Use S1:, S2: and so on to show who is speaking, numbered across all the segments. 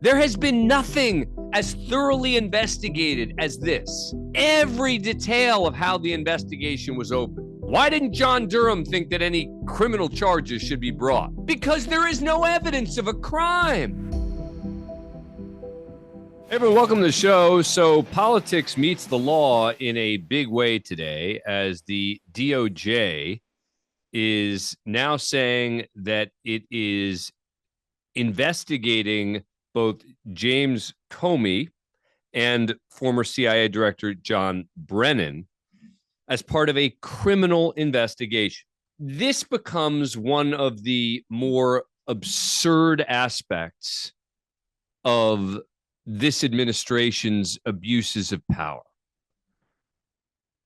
S1: There has been nothing as thoroughly investigated as this. Every detail of how the investigation was opened. Why didn't John Durham think that any criminal charges should be brought? Because there is no evidence of a crime. Hey everyone, welcome to the show. So politics meets the law in a big way today, as the DOJ is now saying that it is investigating both James Comey and former CIA Director John Brennan as part of a criminal investigation. This becomes one of the more absurd aspects of this administration's abuses of power.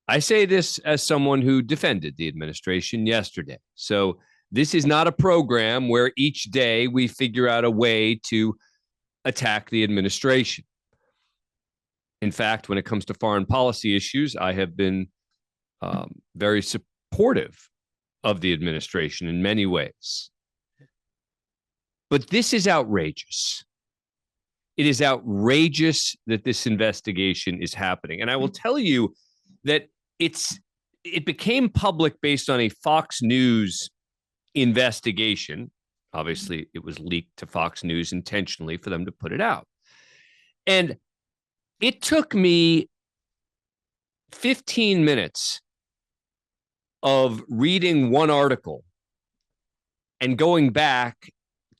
S1: I say this as someone who defended the administration yesterday. So this is not a program where each day we figure out a way to attack the administration. In fact, when it comes to foreign policy issues, I have been very supportive of the administration in many ways. But this is outrageous. It is outrageous that this investigation is happening. And I will tell you that it became public based on a Fox News investigation. Obviously, it was leaked to Fox News intentionally for them to put it out. And it took me 15 minutes of reading one article and going back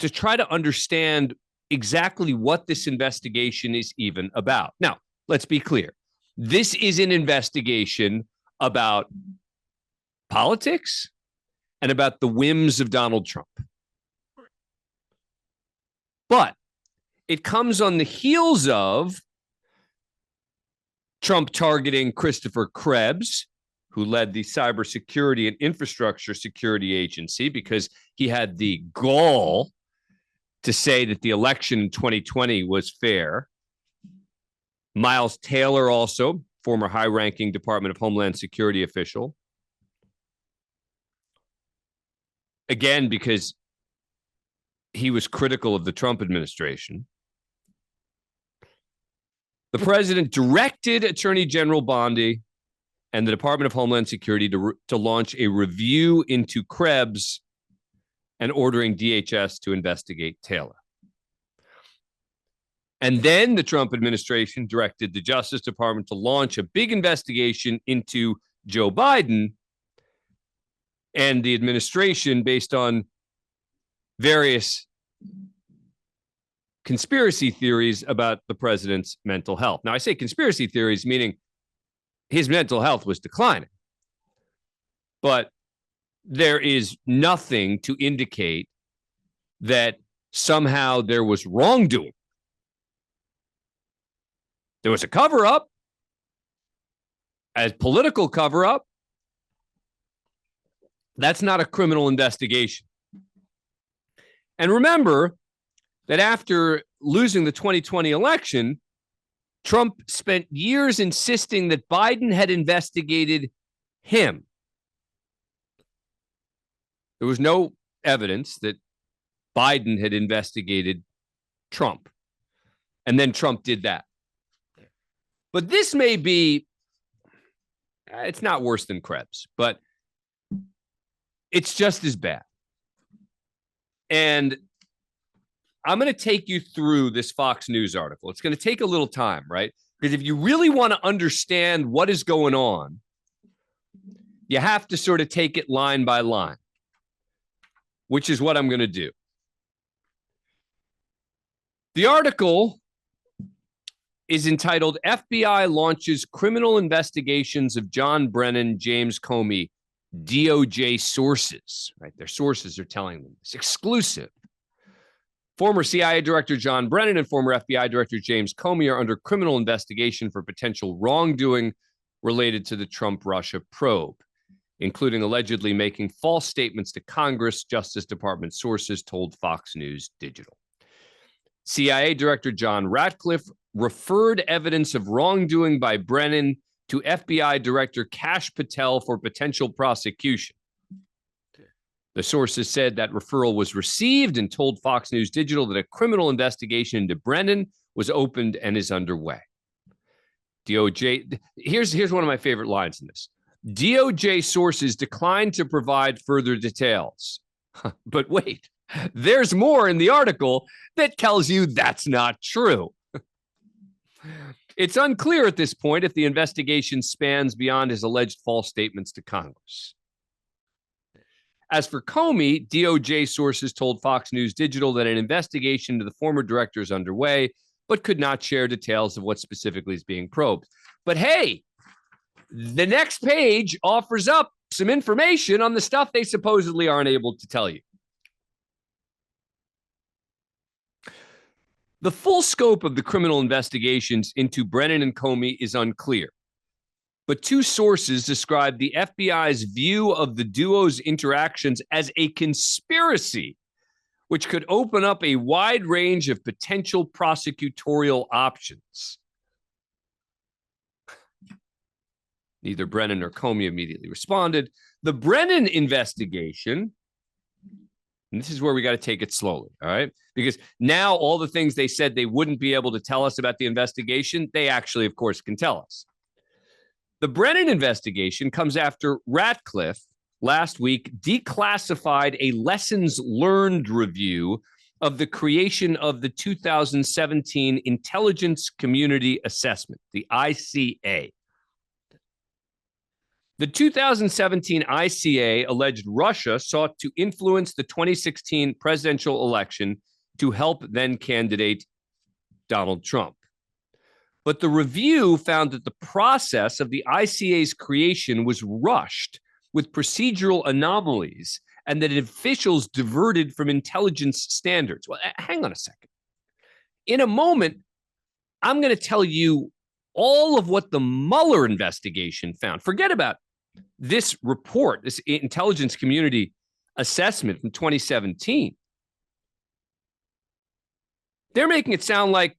S1: to try to understand exactly what this investigation is even about. Now, let's be clear. This is an investigation about politics and about the whims of Donald Trump. But it comes on the heels of Trump targeting Christopher Krebs, who led the Cybersecurity and Infrastructure Security Agency, because he had the gall to say that the election in 2020 was fair. Miles Taylor, also former high-ranking Department of Homeland Security official. Again, because he was critical of the Trump administration. The president directed Attorney General Bondi and the Department of Homeland Security to launch a review into Krebs and ordering DHS to investigate Taylor. And then the Trump administration directed the Justice Department to launch a big investigation into Joe Biden and the administration based on various conspiracy theories about the president's mental health. Now, I say conspiracy theories, meaning his mental health was declining. But there is nothing to indicate that somehow there was wrongdoing. There was a cover-up, a political cover-up. That's not a criminal investigation. And remember that after losing the 2020 election, Trump spent years insisting that Biden had investigated him. There was no evidence that Biden had investigated Trump. And then Trump did that. But this may be, it's not worse than Krebs, but it's just as bad. And I'm going to take you through this Fox News article. It's going to take a little time, right? Because if you really want to understand what is going on, you have to sort of take it line by line, which is what I'm going to do. The article is entitled FBI Launches Criminal Investigations of John Brennan, James Comey, DOJ Sources, right? Their sources are telling them this. Exclusive. Former CIA Director John Brennan and former FBI Director James Comey are under criminal investigation for potential wrongdoing related to the Trump-Russia probe, including allegedly making false statements to Congress, Justice Department sources told Fox News Digital. CIA Director John Ratcliffe referred evidence of wrongdoing by Brennan to FBI Director Kash Patel for potential prosecution. The sources said that referral was received and told Fox News Digital that a criminal investigation into Brennan was opened and is underway. DOJ, here's one of my favorite lines in this. DOJ sources declined to provide further details. But wait, there's more in the article that tells you that's not true. It's unclear at this point if the investigation spans beyond his alleged false statements to Congress. As for Comey, DOJ sources told Fox News Digital that an investigation into the former director is underway, but could not share details of what specifically is being probed. But hey, the next page offers up some information on the stuff they supposedly aren't able to tell you. The full scope of the criminal investigations into Brennan and Comey is unclear, but two sources described the FBI's view of the duo's interactions as a conspiracy, which could open up a wide range of potential prosecutorial options. Neither Brennan nor Comey immediately responded. The Brennan investigation, and this is where we got to take it slowly, all right? Because now all the things they said they wouldn't be able to tell us about the investigation, they actually, of course, can tell us. The Brennan investigation comes after Ratcliffe last week declassified a lessons learned review of the creation of the 2017 Intelligence Community Assessment, the ICA. The 2017 ICA alleged Russia sought to influence the 2016 presidential election to help then candidate Donald Trump. But the review found that the process of the ICA's creation was rushed with procedural anomalies and that officials diverted from intelligence standards. Well, hang on a second. In a moment, I'm going to tell you all of what the Mueller investigation found. Forget about this report, this intelligence community assessment from 2017. They're making it sound like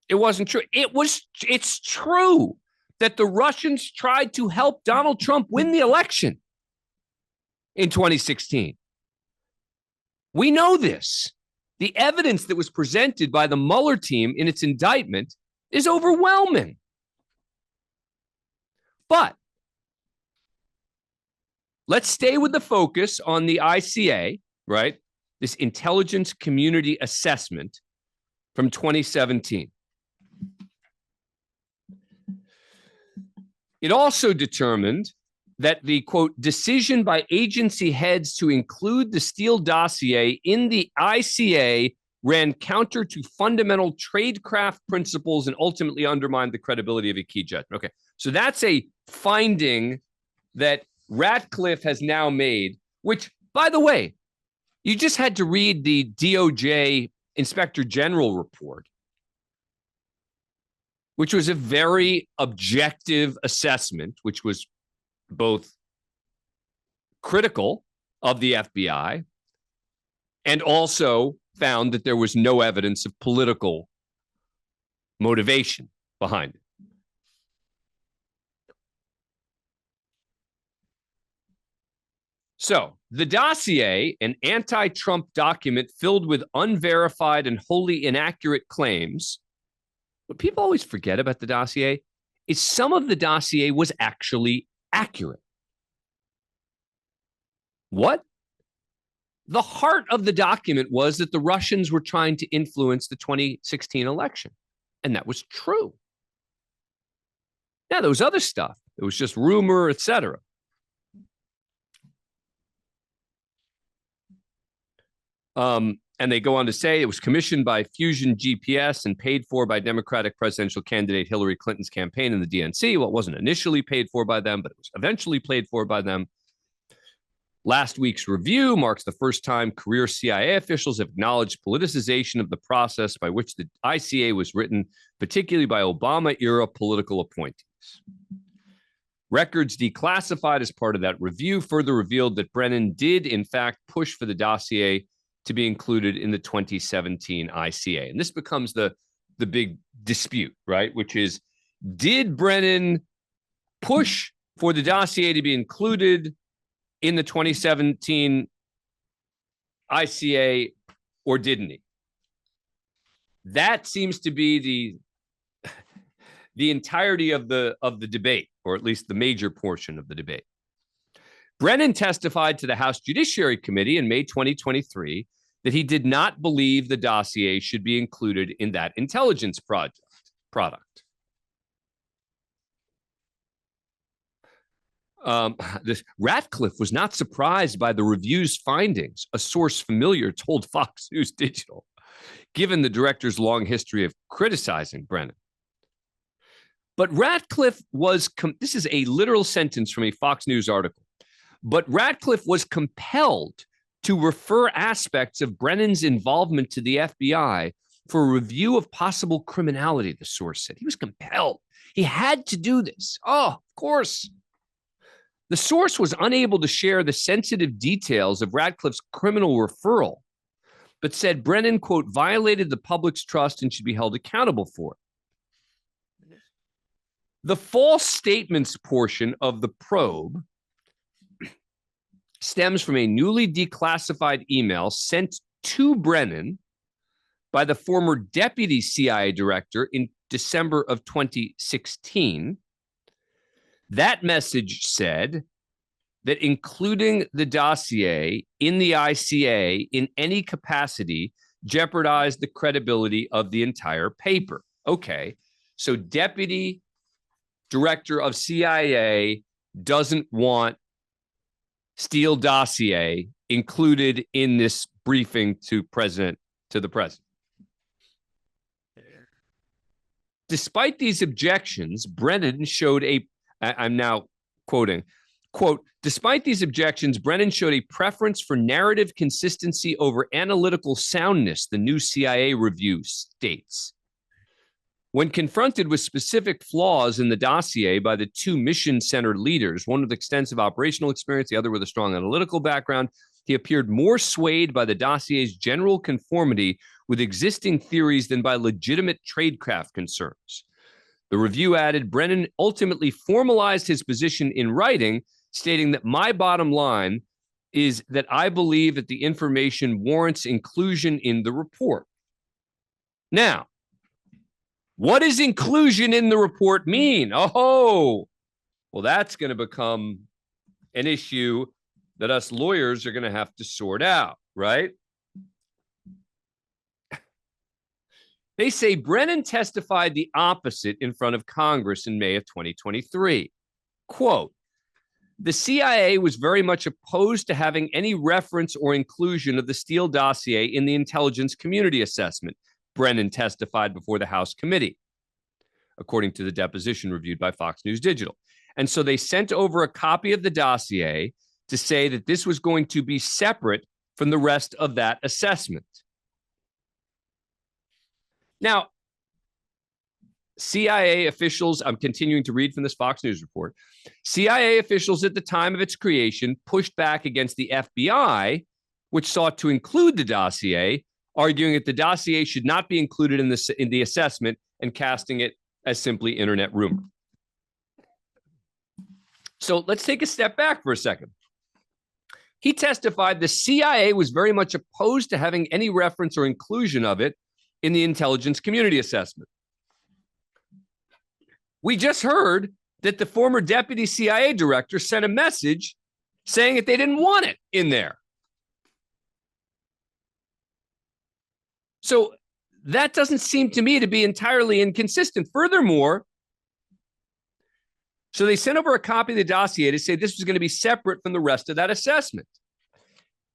S1: it wasn't true. It's true that the Russians tried to help Donald Trump win the election in 2016. We know this. The evidence that was presented by the Mueller team in its indictment is overwhelming. But let's stay with the focus on the ICA, right? This intelligence community assessment from 2017. It also determined that the, quote, decision by agency heads to include the Steele dossier in the ICA ran counter to fundamental tradecraft principles and ultimately undermined the credibility of a key judgment. Okay, so that's a finding that Ratcliffe has now made, which, by the way, you just had to read the DOJ Inspector General report, which was a very objective assessment, which was both critical of the FBI and also found that there was no evidence of political motivation behind it. So the dossier, an anti-Trump document filled with unverified and wholly inaccurate claims. What people always forget about the dossier is some of the dossier was actually accurate. What? The heart of the document was that the Russians were trying to influence the 2016 election, and that was true. Now, there was other stuff. It was just rumor, etc. And they go on to say it was commissioned by Fusion GPS and paid for by Democratic presidential candidate Hillary Clinton's campaign in the DNC. Well, it wasn't initially paid for by them, but it was eventually paid for by them. Last week's review marks the first time career CIA officials have acknowledged politicization of the process by which the ICA was written, particularly by Obama-era political appointees. Records declassified as part of that review further revealed that Brennan did, in fact, push for the dossier to be included in the 2017 ICA. And this becomes the big dispute, right? Which is, did Brennan push for the dossier to be included in the 2017 ICA or didn't he? That seems to be the entirety of the debate, or at least the major portion of the debate. Brennan testified to the House Judiciary Committee in May 2023 that he did not believe the dossier should be included in that intelligence product. Ratcliffe was not surprised by the review's findings, a source familiar told Fox News Digital, given the director's long history of criticizing Brennan. But Ratcliffe was, this is a literal sentence from a Fox News article, but Ratcliffe was compelled to refer aspects of Brennan's involvement to the FBI for a review of possible criminality, the source said. He was compelled. He had to do this. Oh, of course. The source was unable to share the sensitive details of Ratcliffe's criminal referral, but said Brennan, quote, violated the public's trust and should be held accountable for it. The false statements portion of the probe stems from a newly declassified email sent to Brennan by the former deputy CIA director in December of 2016. That message said that including the dossier in the ICA in any capacity jeopardized the credibility of the entire paper. Okay, so deputy director of CIA doesn't want Steele dossier included in this briefing to the president. Despite these objections, Brennan showed I'm now quoting, quote, despite these objections, Brennan showed a preference for narrative consistency over analytical soundness, the new CIA review states. When confronted with specific flaws in the dossier by the two mission-centered leaders, one with extensive operational experience, the other with a strong analytical background, he appeared more swayed by the dossier's general conformity with existing theories than by legitimate tradecraft concerns. The review added, Brennan ultimately formalized his position in writing, stating that my bottom line is that I believe that the information warrants inclusion in the report. Now, what does inclusion in the report mean? Oh, well, that's going to become an issue that us lawyers are going to have to sort out, right? They say Brennan testified the opposite in front of Congress in May of 2023. Quote, the CIA was very much opposed to having any reference or inclusion of the Steele dossier in the intelligence community assessment, Brennan testified before the House committee, according to the deposition reviewed by Fox News Digital. And so they sent over a copy of the dossier to say that this was going to be separate from the rest of that assessment. Now, CIA officials, I'm continuing to read from this Fox News report, CIA officials at the time of its creation pushed back against the FBI, which sought to include the dossier, arguing that the dossier should not be included in the assessment and casting it as simply internet rumor. So let's take a step back for a second. He testified the CIA was very much opposed to having any reference or inclusion of it in the intelligence community assessment. We just heard that the former deputy CIA director sent a message saying that they didn't want it in there. So that doesn't seem to me to be entirely inconsistent. Furthermore, so they sent over a copy of the dossier to say this was going to be separate from the rest of that assessment.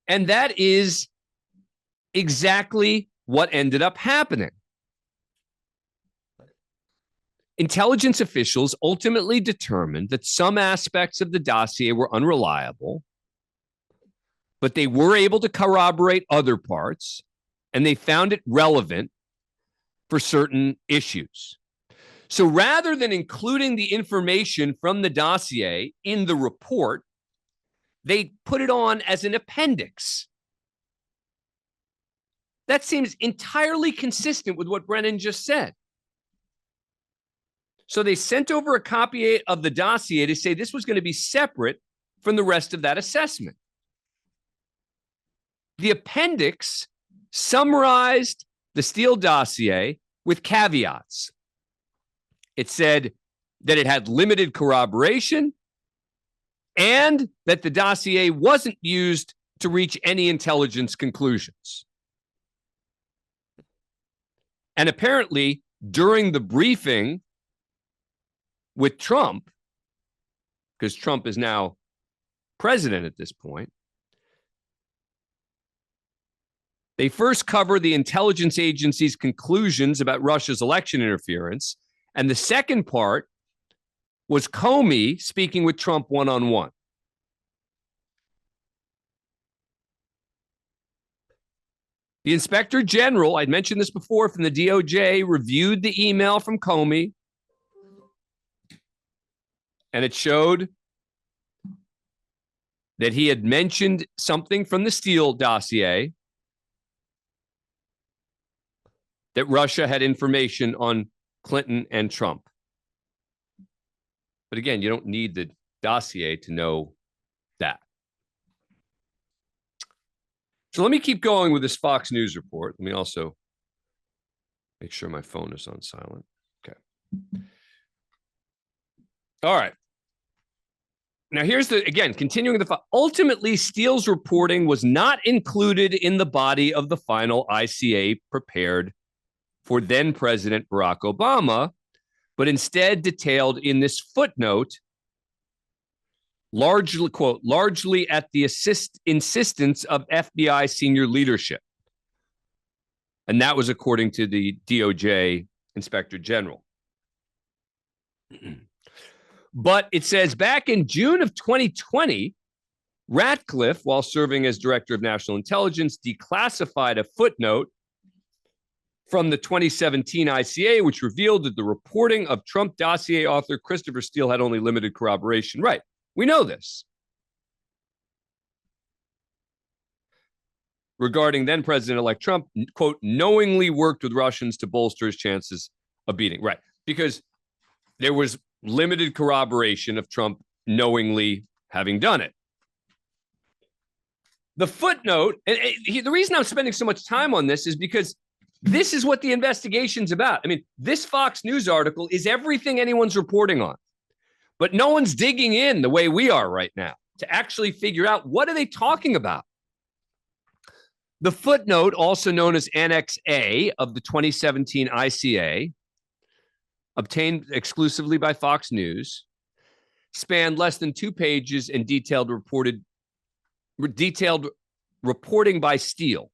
S1: And that is exactly what ended up happening. Intelligence officials ultimately determined that some aspects of the dossier were unreliable, but they were able to corroborate other parts, and they found it relevant for certain issues. So rather than including the information from the dossier in the report, they put it on as an appendix. That seems entirely consistent with what Brennan just said. So they sent over a copy of the dossier to say this was going to be separate from the rest of that assessment. The appendix summarized the Steele dossier with caveats. It said that it had limited corroboration and that the dossier wasn't used to reach any intelligence conclusions. And apparently, during the briefing with Trump, because Trump is now president at this point, they first cover the intelligence agency's conclusions about Russia's election interference. And the second part was Comey speaking with Trump one-on-one. The Inspector General, I'd mentioned this before, from the DOJ, reviewed the email from Comey, and it showed that he had mentioned something from the Steele dossier, that Russia had information on Clinton and Trump. But again, you don't need the dossier to know that. So let me keep going with this Fox News report. Let me also make sure my phone is on silent. Okay. All right. Now here's the, again, continuing the, ultimately Steele's reporting was not included in the body of the final ICA prepared for then President Barack Obama, but instead detailed in this footnote, largely, quote, largely at the insistence of FBI senior leadership. And that was according to the DOJ Inspector General. But it says back in June of 2020, Ratcliffe, while serving as Director of National Intelligence, declassified a footnote from the 2017 ICA, which revealed that the reporting of Trump dossier author Christopher Steele had only limited corroboration. Right. We know this. Regarding then President-elect Trump, quote, knowingly worked with Russians to bolster his chances of beating. Right. Because there was limited corroboration of Trump knowingly having done it. The footnote, and the reason I'm spending so much time on this is because this is what the investigation's about. I mean, this Fox News article is everything anyone's reporting on. But no one's digging in the way we are right now to actually figure out what are they talking about. The footnote, also known as Annex A of the 2017 ICA, obtained exclusively by Fox News, spanned less than 2 pages and detailed reporting by Steele,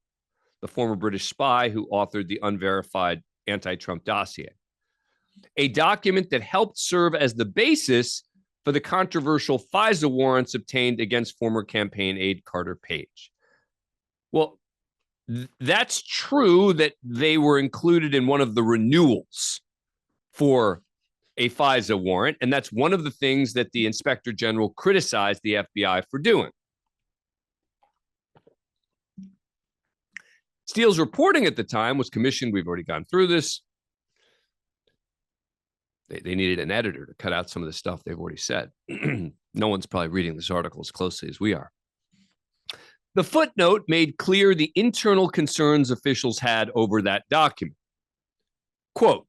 S1: the former British spy who authored the unverified anti-Trump dossier, a document that helped serve as the basis for the controversial FISA warrants obtained against former campaign aide Carter Page. Well, that's true that they were included in one of the renewals for a FISA warrant, and that's one of the things that the Inspector General criticized the FBI for doing. Steele's reporting at the time was commissioned. We've already gone through this. They needed an editor to cut out some of the stuff they've already said. No one's probably reading this article as closely as we are. The footnote made clear the internal concerns officials had over that document. Quote,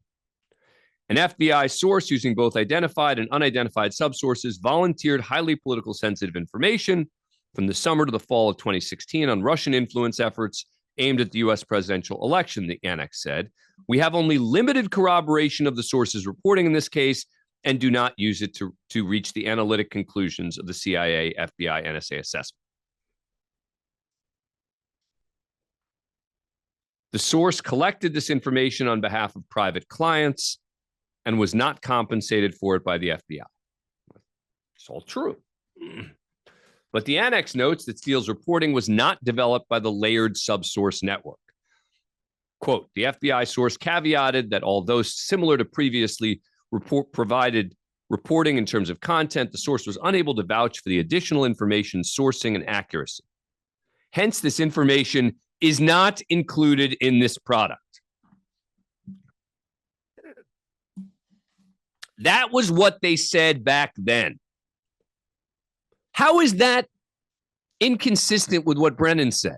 S1: an FBI source using both identified and unidentified subsources volunteered highly political sensitive information from the summer to the fall of 2016 on Russian influence efforts aimed at the U.S. presidential election, the annex said. We have only limited corroboration of the source's reporting in this case and do not use it to reach the analytic conclusions of the CIA, FBI, NSA assessment. The source collected this information on behalf of private clients and was not compensated for it by the FBI. It's all true. But the annex notes that Steele's reporting was not developed by the layered subsource network. Quote, the FBI source caveated that although similar to previously provided reporting in terms of content, the source was unable to vouch for the additional information sourcing and accuracy. Hence, this information is not included in this product. That was what they said back then. How is that inconsistent with what Brennan said?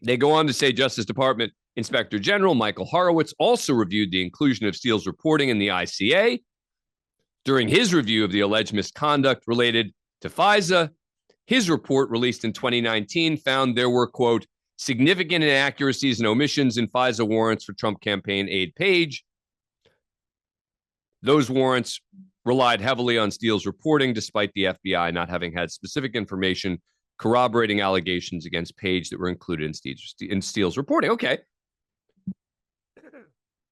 S1: They go on to say Justice Department Inspector General Michael Horowitz also reviewed the inclusion of Steele's reporting in the ICA. During his review of the alleged misconduct related to FISA, his report released in 2019 found there were, quote, significant inaccuracies and omissions in FISA warrants for Trump campaign aide Page. Those warrants relied heavily on Steele's reporting, despite the FBI not having had specific information corroborating allegations against Page that were included in Steele's reporting. Okay.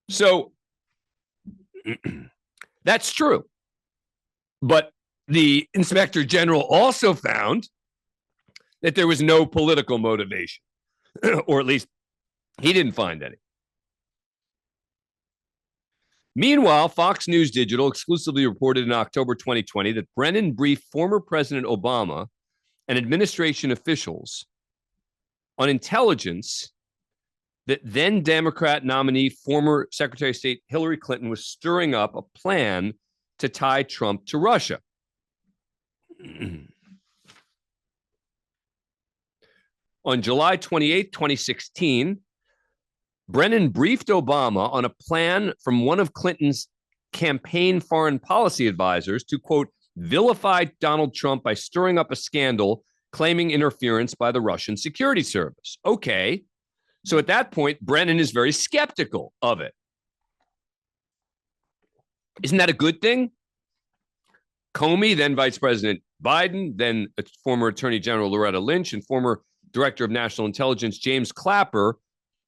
S1: So that's true. But the Inspector General also found that there was no political motivation, or at least he didn't find any. Meanwhile, Fox News Digital exclusively reported in October 2020 that Brennan briefed former President Obama and administration officials on intelligence that then Democrat nominee, former Secretary of State Hillary Clinton, was stirring up a plan to tie Trump to Russia. On July 28, 2016, Brennan briefed Obama on a plan from one of Clinton's campaign foreign policy advisors to, quote, vilify Donald Trump by stirring up a scandal claiming interference by the Russian security service. Okay. So at that point, Brennan is very skeptical of it. Isn't that a good thing? Comey, then Vice President Biden, then former Attorney General Loretta Lynch, and former Director of National Intelligence James Clapper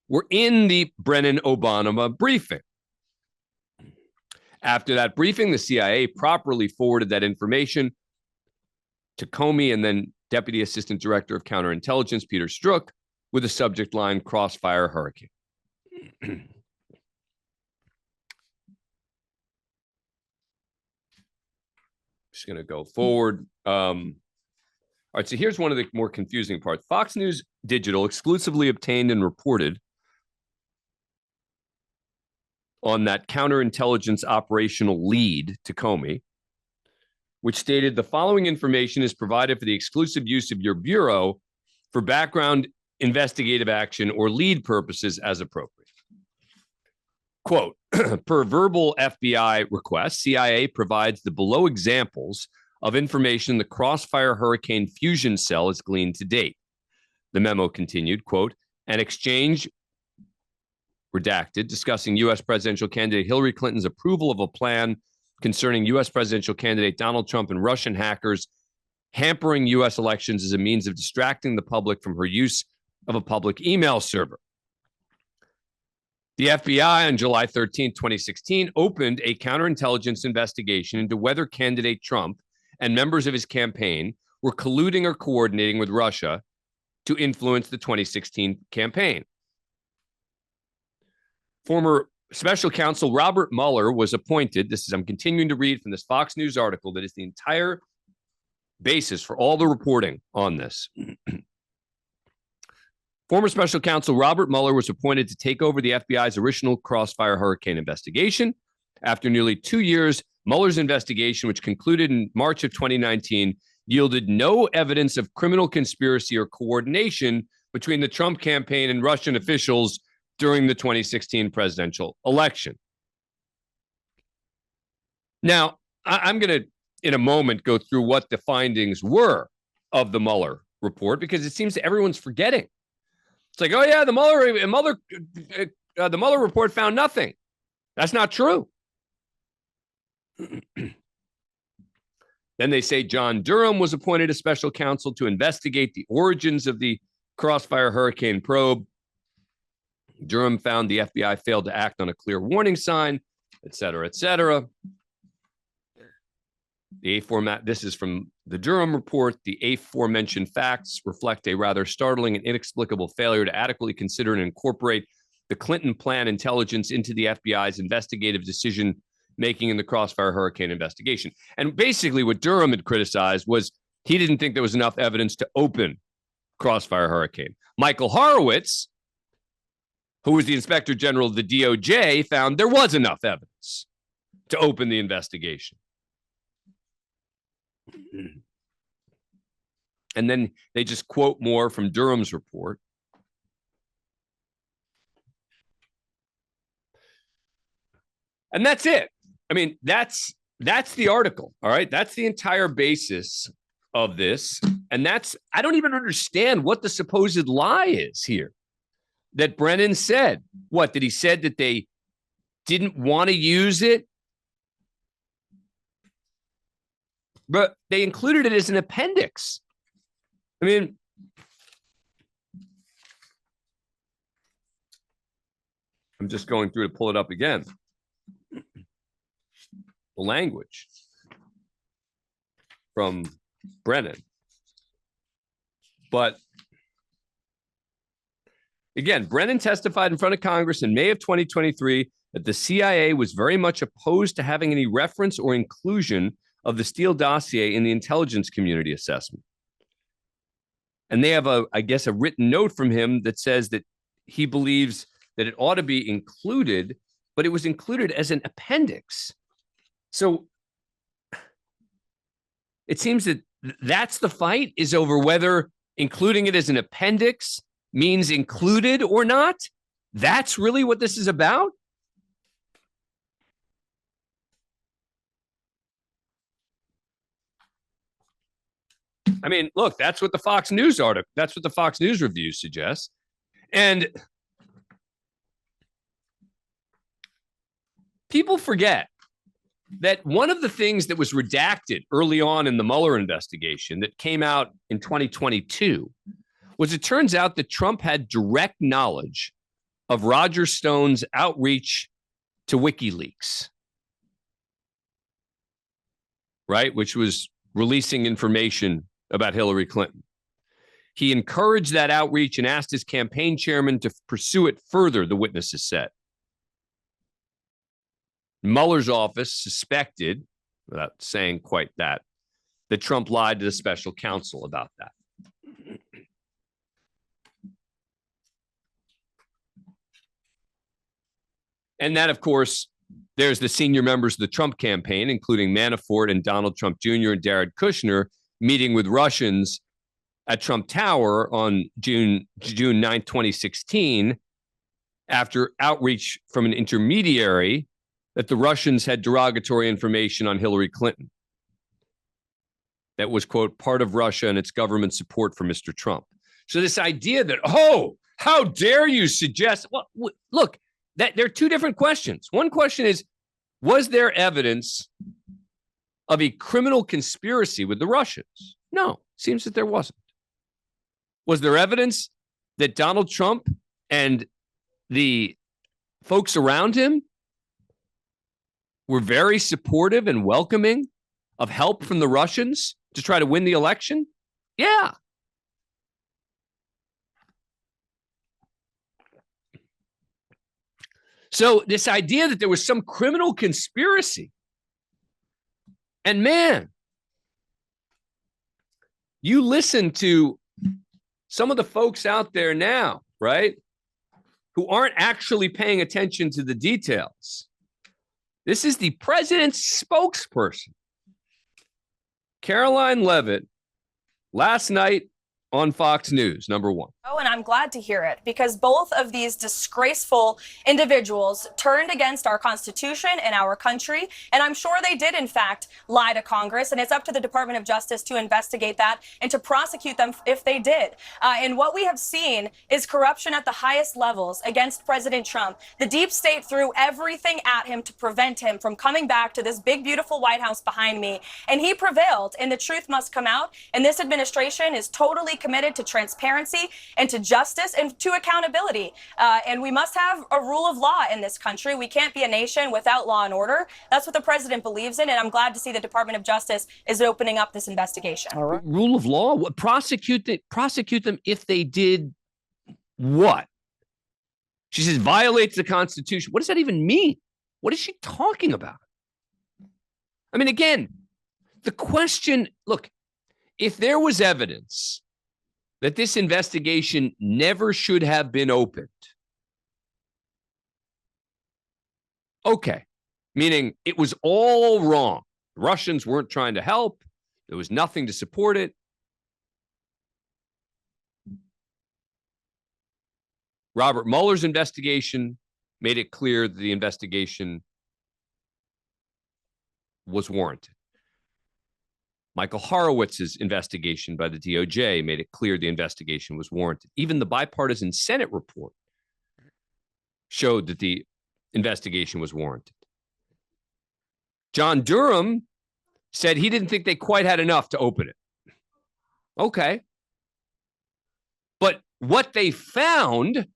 S1: were in the Brennan-Obama briefing. After that briefing, the CIA properly forwarded that information to Comey and then Deputy Assistant Director of Counterintelligence Peter Strzok with the subject line Crossfire Hurricane. Just going to go forward. All right, so here's one of the more confusing parts. Fox News Digital exclusively obtained and reported on that counterintelligence operational lead to Comey, which stated the following information is provided for the exclusive use of your bureau for background investigative action or lead purposes as appropriate. Quote, per verbal FBI request, CIA provides the below examples of information the Crossfire Hurricane Fusion Cell has gleaned to date. The memo continued, quote, an exchange redacted discussing U.S. presidential candidate Hillary Clinton's approval of a plan concerning U.S. presidential candidate Donald Trump and Russian hackers hampering U.S. elections as a means of distracting the public from her use of a public email server. The FBI on July 13, 2016, opened a counterintelligence investigation into whether candidate Trump and members of his campaign were colluding or coordinating with Russia to influence the 2016 campaign. Former special counsel Robert Mueller was appointed. I'm continuing to read from this Fox News article that is the entire basis for all the reporting on this. Former special counsel Robert Mueller was appointed to take over the FBI's original Crossfire Hurricane investigation. After nearly 2 years, Mueller's investigation, which concluded in March of 2019, yielded no evidence of criminal conspiracy or coordination between the Trump campaign and Russian officials during the 2016 presidential election. Now, I'm going to, in a moment, go through what the findings were of the Mueller report, because it seems everyone's forgetting. It's like, oh yeah, the Mueller report found nothing. That's not true. Then they say John Durham was appointed as special counsel to investigate the origins of the Crossfire Hurricane probe. Durham found the FBI failed to act on a clear warning sign, et cetera, et cetera. This is from the Durham report. The aforementioned facts reflect a rather startling and inexplicable failure to adequately consider and incorporate the Clinton plan intelligence into the FBI's investigative decision making in the Crossfire Hurricane investigation. And basically what Durham had criticized was he didn't think there was enough evidence to open Crossfire Hurricane. Michael Horowitz, who was the Inspector General of the DOJ, found there was enough evidence. to open the investigation. And then they just quote more from Durham's report. And that's it. I mean, that's the article. All right. That's the entire basis of this. And I don't even understand what the supposed lie is here that Brennan said. What did he said that they didn't want to use it? But they included it as an appendix. I mean, I'm just going through to pull it up again. The language from Brennan. But again, Brennan testified in front of Congress in May of 2023 that the CIA was very much opposed to having any reference or inclusion of the Steele dossier in the intelligence community assessment. And they have I guess, a written note from him that says that he believes that it ought to be included, but it was included as an appendix. So it seems that that's the fight, is over whether including it as an appendix means included or not. That's really what this is about. I mean, look, that's what the Fox News article, that's what the Fox News review suggests. And people forget that one of the things that was redacted early on in the Mueller investigation that came out in 2022 was, it turns out that Trump had direct knowledge of Roger Stone's outreach to WikiLeaks, right? Which was releasing information about Hillary Clinton. He encouraged that outreach and asked his campaign chairman to pursue it further, the witnesses said. Mueller's office suspected, without saying quite that Trump lied to the special counsel about that. And that, of course, there's the senior members of the Trump campaign, including Manafort and Donald Trump Jr. and Jared Kushner, meeting with Russians at Trump Tower on June 9, 2016, after outreach from an intermediary that the Russians had derogatory information on Hillary Clinton. That was, quote, part of Russia and its government support for Mr. Trump. So this idea that, oh, how dare you suggest, well, look, that there are two different questions. One question is, was there evidence of a criminal conspiracy with the Russians? No, seems that there wasn't. Was there evidence that Donald Trump and the folks around him were very supportive and welcoming of help from the Russians to try to win the election? Yeah. So this idea that there was some criminal conspiracy, and man, you listen to some of the folks out there now, right, who aren't actually paying attention to the details. This is the president's spokesperson, Caroline Leavitt, last night on Fox News, number one.
S2: Oh, and I'm glad to hear it, because both of these disgraceful individuals turned against our Constitution and our country. And I'm sure they did, in fact, lie to Congress. And it's up to the Department of Justice to investigate that and to prosecute them if they did. And what we have seen is corruption at the highest levels against President Trump. The deep state threw everything at him to prevent him from coming back to this big, beautiful White House behind me. And he prevailed, and the truth must come out. And this administration is totally committed to transparency and to justice and to accountability. And we must have a rule of law in this country. We can't be a nation without law and order. That's what the president believes in. And I'm glad to see the Department of Justice is opening up this investigation.
S1: All right. Rule of law? What, prosecute them if they did what? She says violates the Constitution. What does that even mean? What is she talking about? I mean, again, the question, look, if there was evidence that this investigation never should have been opened, okay, meaning it was all wrong. The Russians weren't trying to help. There was nothing to support it. Robert Mueller's investigation made it clear that the investigation was warranted. Michael Horowitz's investigation by the DOJ made it clear the investigation was warranted. Even the bipartisan Senate report showed that the investigation was warranted. John Durham said he didn't think they quite had enough to open it. Okay. But what they found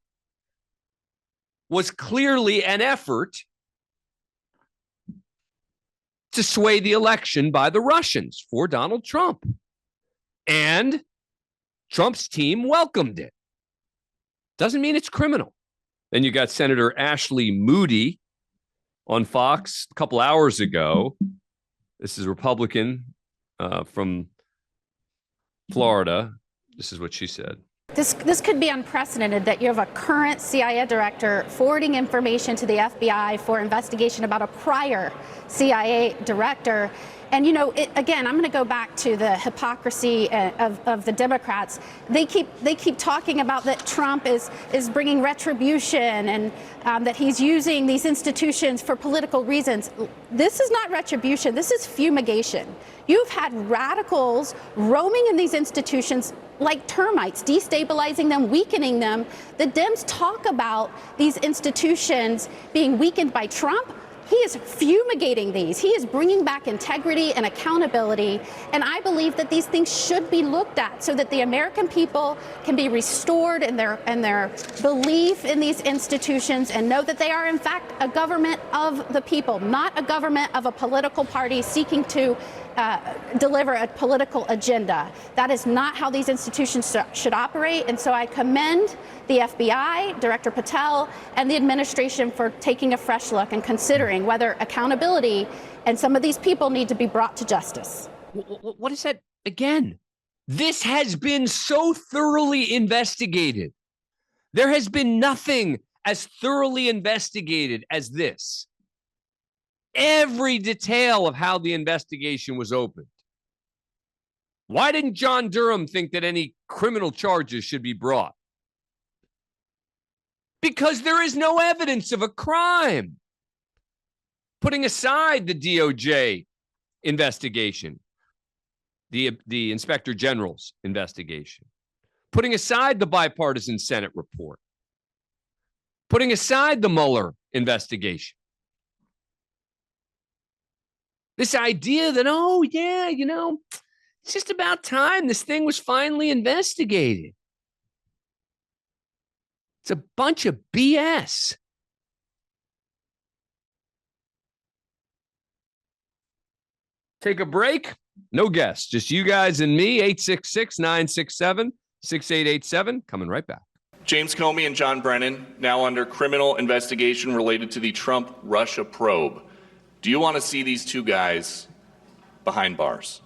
S1: was clearly an effort to sway the election by the Russians for Donald Trump. And Trump's team welcomed it. Doesn't mean it's criminal. Then you got Senator Ashley Moody on Fox a couple hours ago. This is a Republican from Florida. This is what she said.
S3: This could be unprecedented, that you have a current CIA director forwarding information to the FBI for investigation about a prior CIA director. And, you know, again, I'm going to go back to the hypocrisy of the Democrats. They keep talking about that Trump is bringing retribution and that he's using these institutions for political reasons. This is not retribution. This is fumigation. You've had radicals roaming in these institutions like termites, destabilizing them, weakening them. The Dems talk about these institutions being weakened by Trump. He is fumigating these. He is bringing back integrity and accountability. And I believe that these things should be looked at so that the American people can be restored in their belief in these institutions and know that they are, in fact, a government of the people, not a government of a political party seeking to deliver a political agenda. That is not how these institutions should operate. And so I commend the FBI, Director Patel, and the administration for taking a fresh look and considering whether accountability and some of these people need to be brought to justice.
S1: What is that? Again, this has been so thoroughly investigated. There has been nothing as thoroughly investigated as this. Every detail of how the investigation was opened. Why didn't John Durham think that any criminal charges should be brought? Because there is no evidence of a crime. Putting aside the DOJ investigation, the Inspector General's investigation, putting aside the bipartisan Senate report, putting aside the Mueller investigation. This idea that, oh, yeah, you know, it's just about time this thing was finally investigated. It's a bunch of BS. Take a break. No guests, just you guys and me. 866-967-6887. Coming right back.
S4: James Comey and John Brennan now under criminal investigation related to the Trump-Russia probe. Do you want to see these two guys behind bars?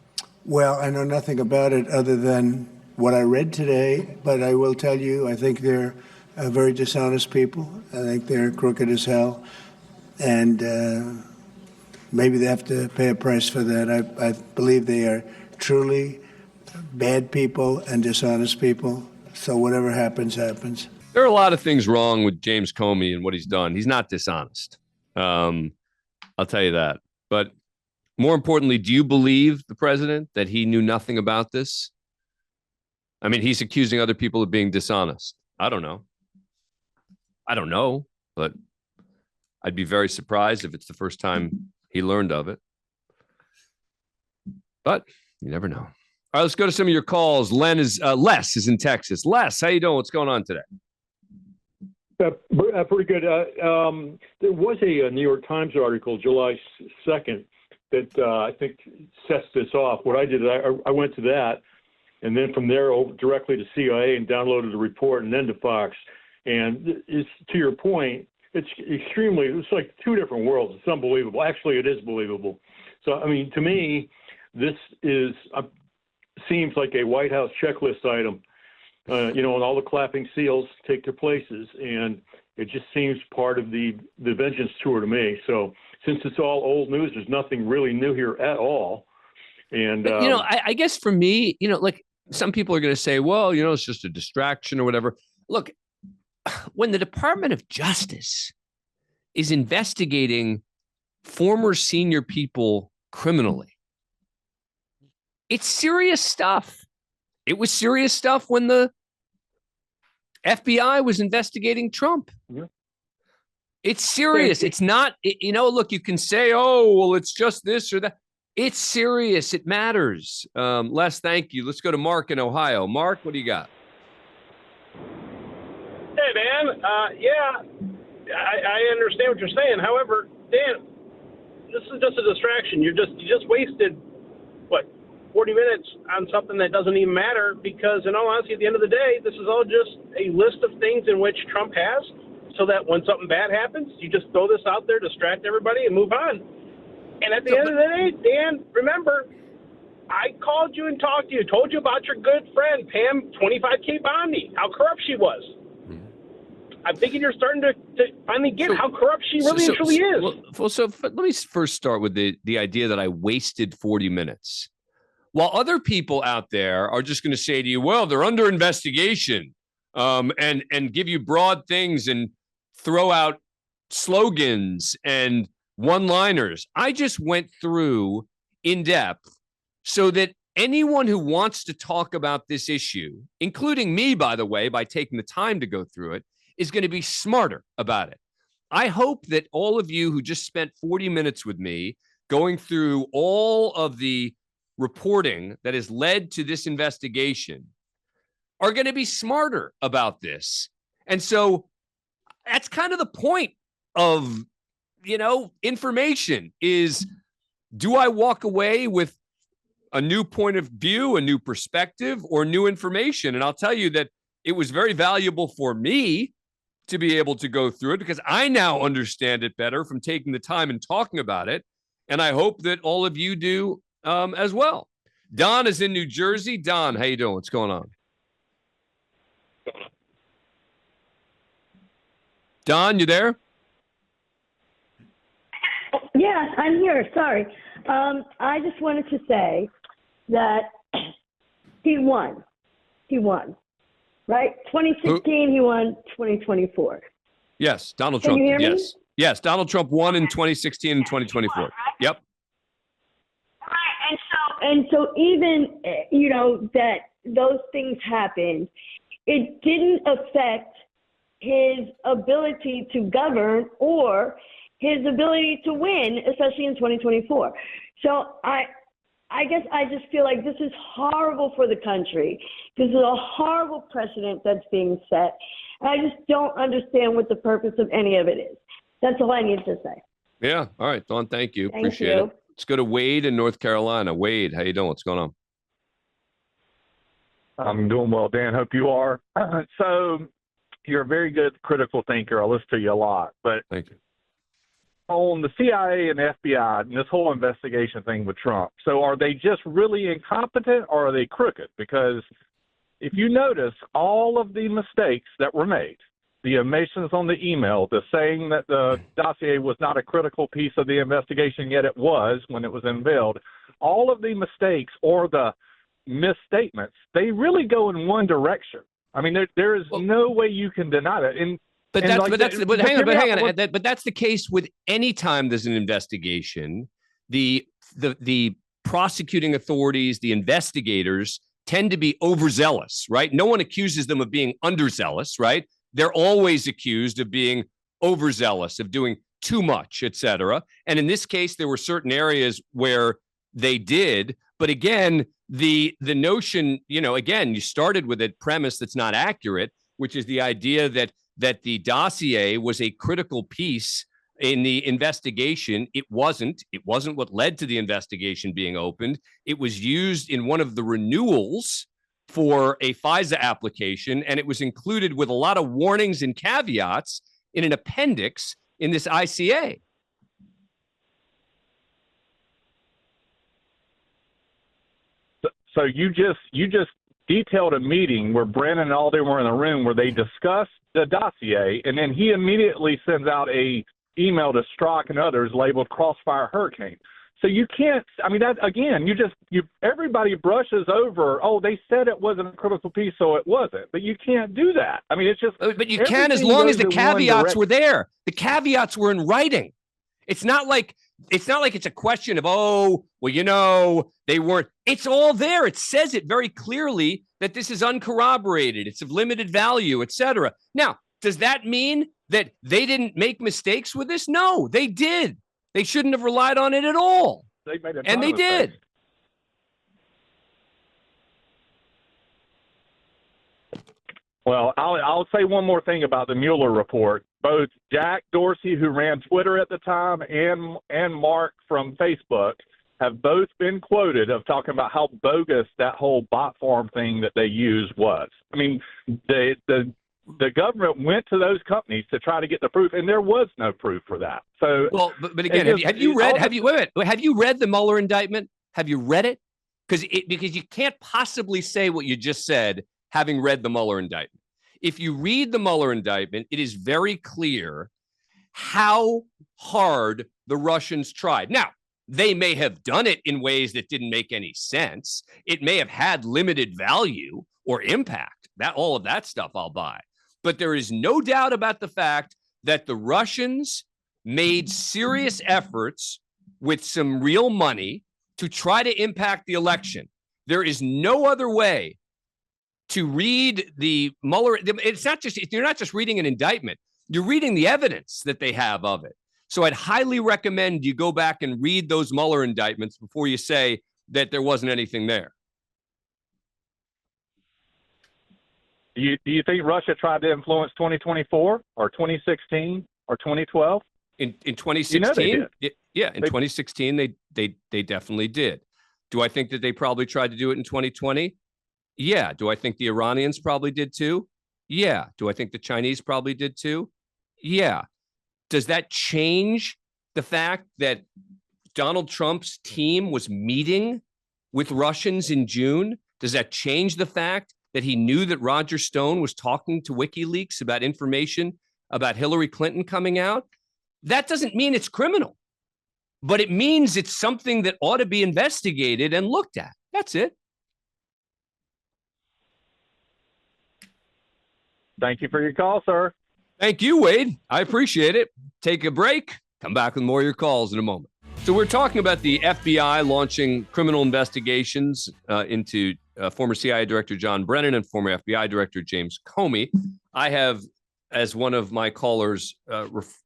S5: Well, I know nothing about it other than what I read today, but I will tell you, I think they're very dishonest people. I think they're crooked as hell, and maybe they have to pay a price for that. I believe they are truly bad people and dishonest people, so whatever happens, happens.
S1: There are a lot of things wrong with James Comey and what he's done. He's not dishonest. I'll tell you that. But more importantly, do you believe the president that he knew nothing about this? I mean, he's accusing other people of being dishonest. I don't know, but I'd be very surprised if it's the first time he learned of it. But you never know. All right, let's go to some of your calls. Les is in Texas. Les, how you doing? What's going on today?
S6: Pretty good. There was a New York Times article July 2nd that I think sets this off. What I did, I went to that, and then from there over directly to CIA and downloaded the report, and then to Fox. And it's, to your point, it's like two different worlds. It's unbelievable. Actually, it is believable. So, I mean, to me, this seems like a White House checklist item. And all the clapping seals take their places. And It just seems part of the vengeance tour to me. So since it's all old news, there's nothing really new here at all. And
S1: I guess for me, like some people are going to say, well, it's just a distraction or whatever. Look, when the Department of Justice is investigating former senior people criminally, it's serious stuff. It was serious stuff when the FBI was investigating Trump.
S6: Yeah.
S1: It's serious. It's not, look, you can say, oh, well, it's just this or that. It's serious. It matters. Les, thank you. Let's go to Mark in Ohio. Mark, what do you got?
S7: Hey, man. I understand what you're saying. However, Dan, this is just a distraction. You just wasted, 40 minutes on something that doesn't even matter, because in all honesty, at the end of the day, this is all just a list of things in which Trump has, so that when something bad happens, you just throw this out there, distract everybody, and move on. And at the end of the day, Dan, remember, I called you and talked to you, told you about your good friend, Pam 25K Bondi, how corrupt she was. I'm thinking you're starting to finally get how corrupt she really and truly is.
S1: Let me first start with the idea that I wasted 40 minutes. While other people out there are just going to say to you, well, they're under investigation, and give you broad things and throw out slogans and one-liners. I just went through in depth so that anyone who wants to talk about this issue, including me, by the way, by taking the time to go through it, is going to be smarter about it. I hope that all of you who just spent 40 minutes with me going through all of the reporting that has led to this investigation are going to be smarter about this. And so that's kind of the point of, information is, do I walk away with a new point of view, a new perspective, or new information? And I'll tell you that it was very valuable for me to be able to go through it, because I now understand it better from taking the time and talking about it. And I hope that all of you do as well. Don is in New Jersey. Don, how you doing? What's going on? Don, you there?
S8: Yeah, I'm here. Sorry. I just wanted to say that he won. He won. Right? 2016, he won 2024.
S1: Yes, Donald
S8: Can
S1: Trump.
S8: you hear me?
S1: Yes. Yes, Donald Trump won in 2016 and 2024. Yep.
S8: And so even, that those things happened, it didn't affect his ability to govern or his ability to win, especially in 2024. So I guess I just feel like this is horrible for the country. This is a horrible precedent that's being set. And I just don't understand what the purpose of any of it is. That's all I need to say.
S1: Yeah. All right, Dawn, thank you.
S8: Thank
S1: Appreciate
S8: you.
S1: it. Let's go to Wade in North Carolina. Wade, how you doing? What's going on?
S9: I'm doing well, Dan. Hope you are. So you're a very good critical thinker. I listen to you a lot. But
S1: Thank you.
S9: on the CIA and FBI and this whole investigation thing with Trump, so are they just really incompetent or are they crooked? Because if you notice, all of the mistakes that were made, the omissions on the email, the saying that the dossier was not a critical piece of the investigation, yet it was when it was unveiled, all of the mistakes or the misstatements, they really go in one direction. I mean, there is no way you can deny that.
S1: But hang on. But that's the case with any time there's an investigation. The prosecuting authorities, the investigators tend to be overzealous, right? No one accuses them of being underzealous, right? They're always accused of being overzealous, of doing too much, et cetera. And in this case, there were certain areas where they did. But again, the notion, again, you started with a premise that's not accurate, which is the idea that the dossier was a critical piece in the investigation. It wasn't. It wasn't what led to the investigation being opened. It was used in one of the renewals for a FISA application, and it was included with a lot of warnings and caveats in an appendix in this ICA.
S9: So you just detailed a meeting where Brennan and all them were in the room where they discussed the dossier, and then he immediately sends out a email to Strzok and others labeled Crossfire Hurricane. So you can't, I mean, that again, everybody brushes over, oh, they said it wasn't a critical piece, so it wasn't. But you can't do that. I mean, it's just.
S1: But you can as long as the caveats were there. The caveats were in writing. It's not like it's a question of, oh, well, you know, they weren't. It's all there. It says it very clearly that this is uncorroborated. It's of limited value, et cetera. Now, does that mean that they didn't make mistakes with this? No, they did. They shouldn't have relied on it at all.
S9: They made a ton
S1: and they
S9: of
S1: did.
S9: mistakes. Well, I'll say one more thing about the Mueller report. Both Jack Dorsey, who ran Twitter at the time, and Mark from Facebook have both been quoted of talking about how bogus that whole bot farm thing that they used was. I mean, the government went to those companies to try to get the proof, and there was no proof for that. So,
S1: well, but again, have you read the Mueller indictment? Have you read it? Because you can't possibly say what you just said having read the Mueller indictment. If you read the Mueller indictment, it is very clear how hard the Russians tried. Now, they may have done it in ways that didn't make any sense. It may have had limited value or impact. All of that stuff I'll buy. But there is no doubt about the fact that the Russians made serious efforts with some real money to try to impact the election. There is no other way to read the Mueller. You're not just reading an indictment. You're reading the evidence that they have of it. So I'd highly recommend you go back and read those Mueller indictments before you say that there wasn't anything there.
S9: Do you think Russia tried to influence 2024 or 2016 or 2012?
S1: In 2016,
S9: you know they did.
S1: In 2016, they definitely did. Do I think that they probably tried to do it in 2020? Yeah. Do I think the Iranians probably did too? Yeah. Do I think the Chinese probably did too? Yeah. Does that change the fact that Donald Trump's team was meeting with Russians in June? Does that change the fact that he knew that Roger Stone was talking to WikiLeaks about information about Hillary Clinton coming out? That doesn't mean it's criminal, but it means it's something that ought to be investigated and looked at. That's it.
S9: Thank you for your call, sir.
S1: Thank you, Wade. I appreciate it. Take a break. Come back with more of your calls in a moment. So we're talking about the FBI launching criminal investigations into former CIA Director John Brennan and former FBI Director James Comey. I have, as one of my callers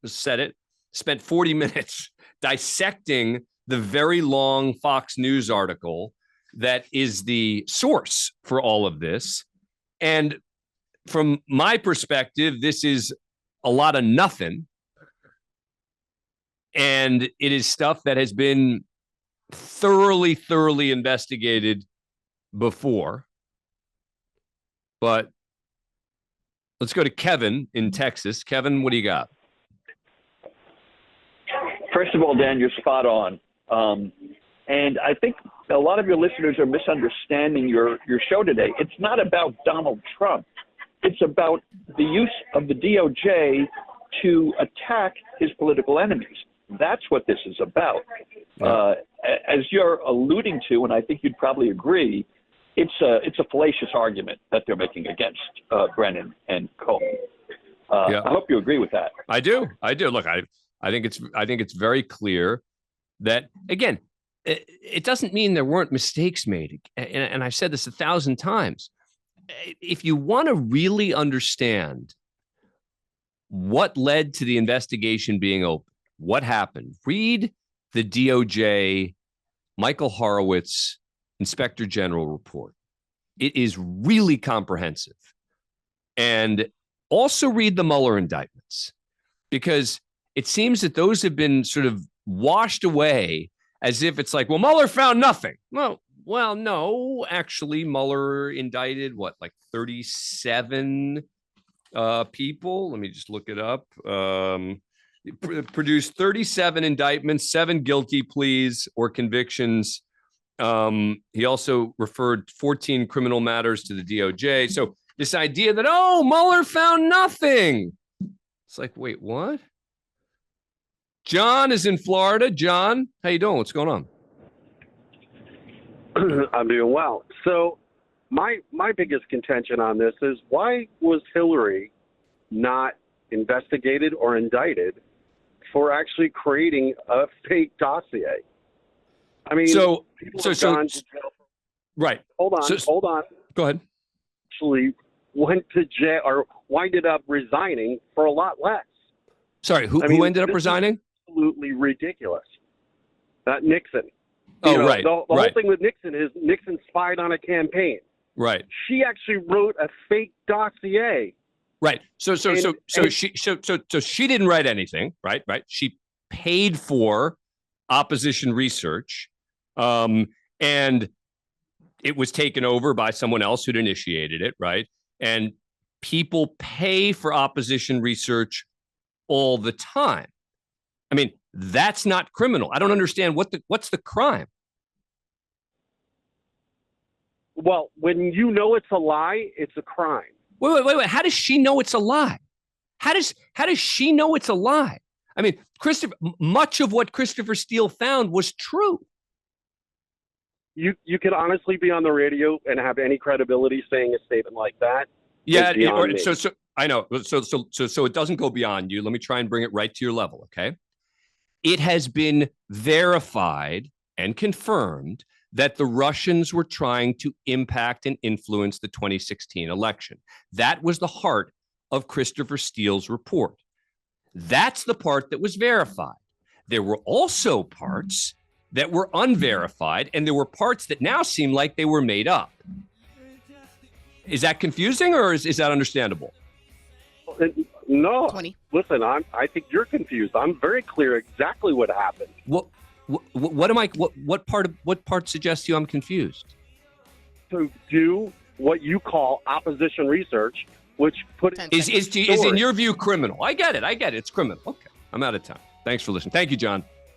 S1: said it, spent 40 minutes dissecting the very long Fox News article that is the source for all of this. And from my perspective, this is a lot of nothing. And it is stuff that has been thoroughly investigated before. But let's go to Kevin in Texas. Kevin, what do you got?
S10: First of all, Dan, you're spot on. And I think a lot of your listeners are misunderstanding your show today. It's not about Donald Trump. It's about the use of the DOJ to attack his political enemies. That's what this is about.
S1: Yeah.
S10: As you're alluding to, and I think you'd probably agree, it's a fallacious argument that they're making against Brennan and Comey.
S1: Yeah.
S10: I hope you agree with that.
S1: I do. Look, I think it's very clear that, again, it doesn't mean there weren't mistakes made. And I've said this 1,000 times. If you want to really understand what led to the investigation being open, what happened, read the DOJ Michael Horowitz Inspector General report. It is really comprehensive. And also read the Mueller indictments, because it seems that those have been sort of washed away as if it's like, well, Mueller found nothing. Well, no, actually, Mueller indicted, like 37 people? Let me just look it up. Produced 37 indictments, 7 guilty pleas or convictions, He also referred 14 criminal matters to the DOJ. So this idea that, oh, Mueller found nothing. It's like, wait, what? John is in Florida. John, how you doing? What's going on?
S11: I'm doing well. So my biggest contention on this is, why was Hillary not investigated or indicted for actually creating a fake dossier? I mean,
S1: right.
S11: Hold on.
S1: Go ahead.
S11: Actually went to jail or winded up resigning for a lot less.
S1: Sorry, who ended up resigning?
S11: Absolutely ridiculous. Nixon.
S1: Right.
S11: The whole thing with Nixon is Nixon spied on a campaign.
S1: Right.
S11: She actually wrote a fake dossier.
S1: Right. So she didn't write anything. Right. She paid for opposition research, and it was taken over by someone else who'd initiated it. Right. And people pay for opposition research all the time. I mean, that's not criminal. I don't understand what's the crime.
S11: Well, when you know it's a lie, it's a crime.
S1: Wait. How does she know it's a lie? How does she know it's a lie? I mean, much of what Christopher Steele found was true.
S11: You could honestly be on the radio and have any credibility saying a statement like that.
S1: Yeah. So I know. So it doesn't go beyond you. Let me try and bring it right to your level. Okay. It has been verified and confirmed that the Russians were trying to impact and influence the 2016 election. That was the heart of Christopher Steele's report. That's the part that was verified. There were also parts that were unverified, and there were parts that now seem like they were made up. Is that confusing, or is that understandable?
S11: No.
S12: 20.
S11: Listen, I think you're confused. I'm very clear exactly what happened.
S1: What part suggests you I'm confused?
S11: To do what you call opposition research, which is
S1: in your view criminal. I get it. It's criminal. Okay. I'm out of time. Thanks for listening. Thank you, John.